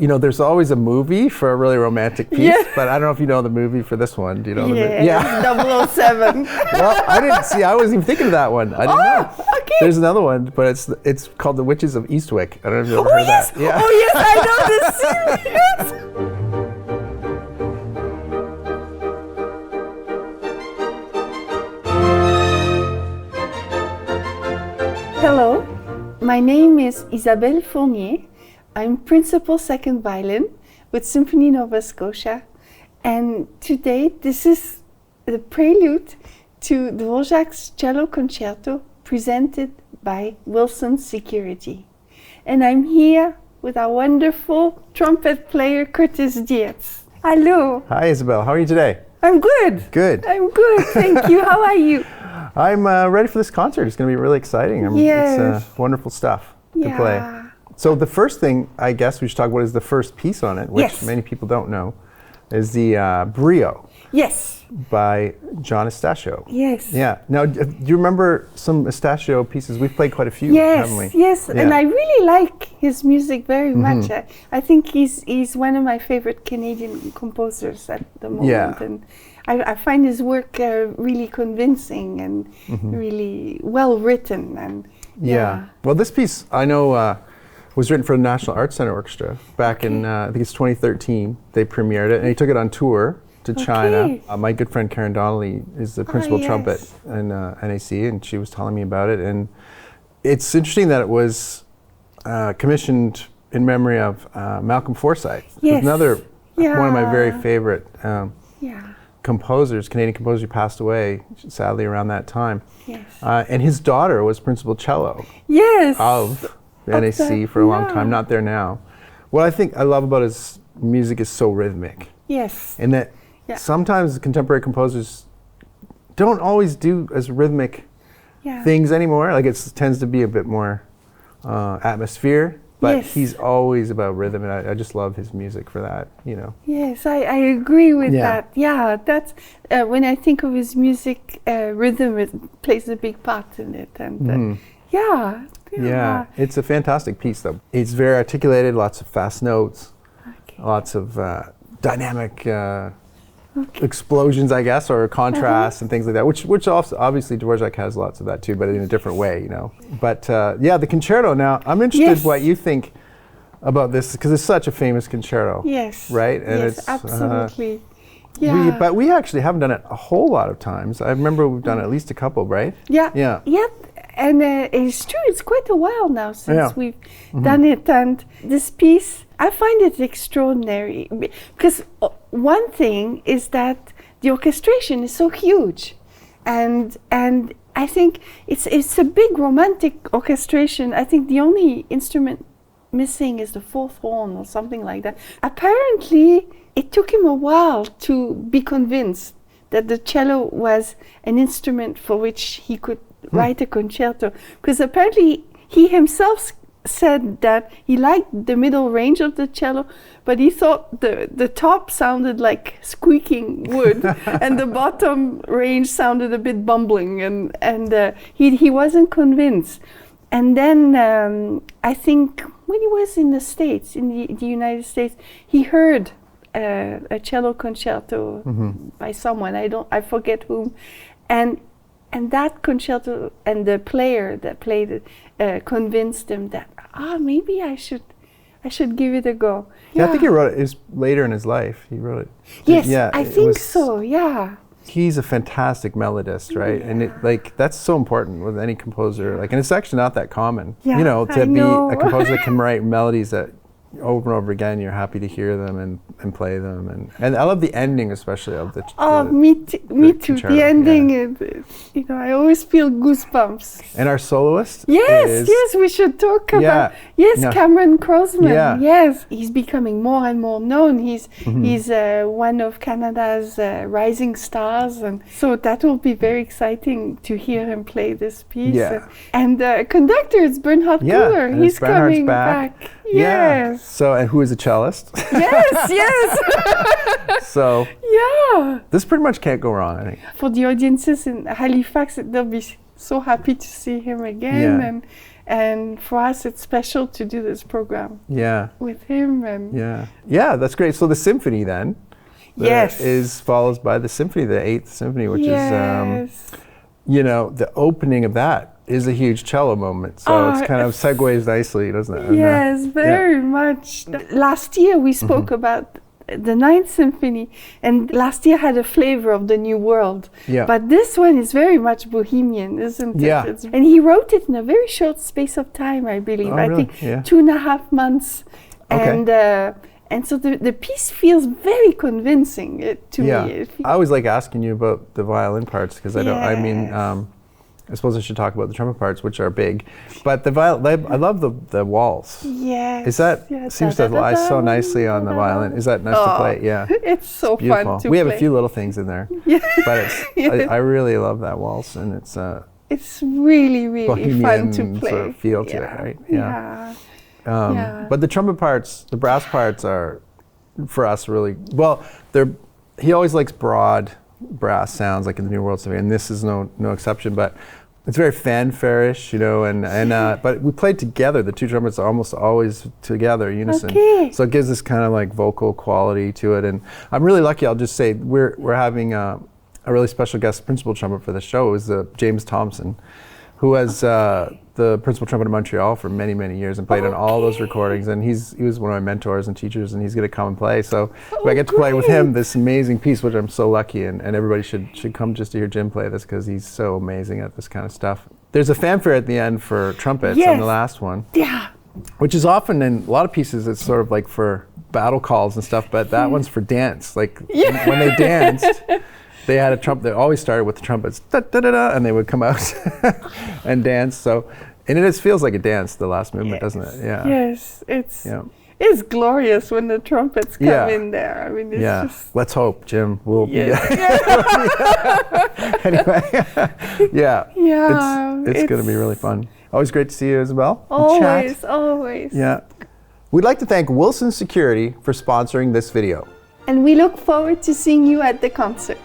there's always a movie for a really romantic piece, but I don't know if you know the movie for this one. Do you know the movie? Yeah, 007. Well, I didn't see. I wasn't even thinking of that one. I didn't know. Okay. There's another one, but it's called The Witches of Eastwick. I don't know if you've ever heard that. Yeah. Oh yes, I know this scene. Yes. Hello, my name is Isabelle Fournier. I'm principal second violin with Symphony Nova Scotia, and today this is the prelude to Dvořák's Cello Concerto presented by Wilson Security. And I'm here with our wonderful trumpet player Curtis Dietz. Hello. Hi Isabelle, how are you today? I'm good. Good. I'm good, thank you. How are you? I'm ready for this concert. It's going to be really exciting. It's wonderful stuff to play. So the first thing I guess we should talk about is the first piece on it, which many people don't know, is the Brio. Yes. By John Estachio. Yes. Yeah. Now, do you remember some Estachio pieces? We've played quite a few, haven't we? Yes. And I really like his music very much. I think he's one of my favorite Canadian composers at the moment. Yeah. And I find his work really convincing and really well written. And Well, this piece I know was written for the National Arts Centre Orchestra back in I think it's 2013. They premiered it and he took it on tour to China. My good friend Karen Donnelly is the principal trumpet in NAC, and she was telling me about it. And it's interesting that it was commissioned in memory of Malcolm Forsyth, another one of my very favorite composers, Canadian composer, who passed away sadly around that time. And his daughter was principal cello of NAC for a long time, not there now. What I think I love about his music is so rhythmic. And that sometimes contemporary composers don't always do as rhythmic things anymore. Like it tends to be a bit more atmosphere. But he's always about rhythm, and I just love his music for that, Yes, I agree with that. Yeah, that's when I think of his music, rhythm plays a big part in it, and it's a fantastic piece, though. It's very articulated, lots of fast notes, lots of dynamic explosions, I guess, or contrasts and things like that, which also, obviously Dvořák has lots of that too, but in a different way, But the concerto, now, I'm interested what you think about this, because it's such a famous concerto. Right? And it's absolutely. But we actually haven't done it a whole lot of times. I remember we've done at least a couple, right? Yeah. And it's true, it's quite a while now since we've done it. And this piece, I find it extraordinary because one thing is that the orchestration is so huge, and I think it's a big romantic orchestration. I think the only instrument missing is the fourth horn or something like that. Apparently, it took him a while to be convinced that the cello was an instrument for which he could write a concerto, because apparently he himself said that he liked the middle range of the cello, but he thought the top sounded like squeaking wood and the bottom range sounded a bit bumbling, and he wasn't convinced. And then I think when he was in the States, in the United States, he heard a cello concerto by someone, I forget whom, and that concerto and the player that played it convinced him that maybe I should give it a go. I think he wrote it later in his life. He wrote it. Yes, I think so. Yeah. He's a fantastic melodist, right? And that's so important with any composer. and it's actually not that common, to be a composer that can write melodies that over and over again, you're happy to hear them and play them, and I love the ending especially of the. Me too. The ending, I always feel goosebumps. And our soloist. Yes, we should talk about. Cameron Crozman. Yes, he's becoming more and more known. He's one of Canada's rising stars, and so that will be very exciting to hear him play this piece. And conductor is Bernhard Gueller. He's coming back. Yes. So, and who is a cellist? Yes. So, this pretty much can't go wrong, I think. For the audiences in Halifax, they'll be so happy to see him again, And for us, it's special to do this program Yeah. with him. And Yeah, that's great. So the symphony then is follows by the symphony, the 8th symphony, which is, you know, the opening of that is a huge cello moment. So it's kind of segues nicely, doesn't it? Yes, very much. Last year we spoke about the 9th Symphony, and last year had a flavor of the New World. Yeah. But this one is very much Bohemian, isn't it? Yeah. And he wrote it in a very short space of time, I believe. Oh, I really? think 2.5 months. Okay. And so the piece feels very convincing to me. I always like asking you about the violin parts because I don't. I mean, I suppose I should talk about the trumpet parts, which are big, but I love the waltz. Yes. Is that seems to lie so nicely on the violin? Is that nice to play? Yeah. It's so beautiful. fun to we play. have a few little things in there, but I really love that waltz, and it's really, really Bohemian fun to play. Sort of feel to it, right? Yeah. But the trumpet parts, the brass parts are, for us, really well. He always likes broad brass sounds, like in the New World Symphony, and this is no exception. But it's very fanfare-ish, you know, and but we played together. The two trumpets are almost always together, unison. Okay. So it gives this kind of like vocal quality to it. And I'm really lucky. I'll just say we're having a really special guest principal trumpet for the show. Is James Thompson, who was the principal trumpet in Montreal for many, many years and played on all those recordings. And he was one of my mentors and teachers, and he's going to come and play. So I get to play with him this amazing piece, which I'm so lucky. And everybody should come just to hear Jim play this because he's so amazing at this kind of stuff. There's a fanfare at the end for trumpets on the last one. Yeah. Which is often in a lot of pieces, it's sort of like for battle calls and stuff, but that one's for dance. Like when they danced, they had a trumpet. They always started with the trumpets, da, da, da, da, and they would come out and dance. So, and it just feels like a dance, the last movement, doesn't it? Yeah. Yes, it's glorious when the trumpets come in there. I mean, it's just. Let's hope, Jim, will be. Anyway, it's going to be really fun. Always great to see you, Isabelle. Always. Yeah. We'd like to thank Wilson Security for sponsoring this video. And we look forward to seeing you at the concert.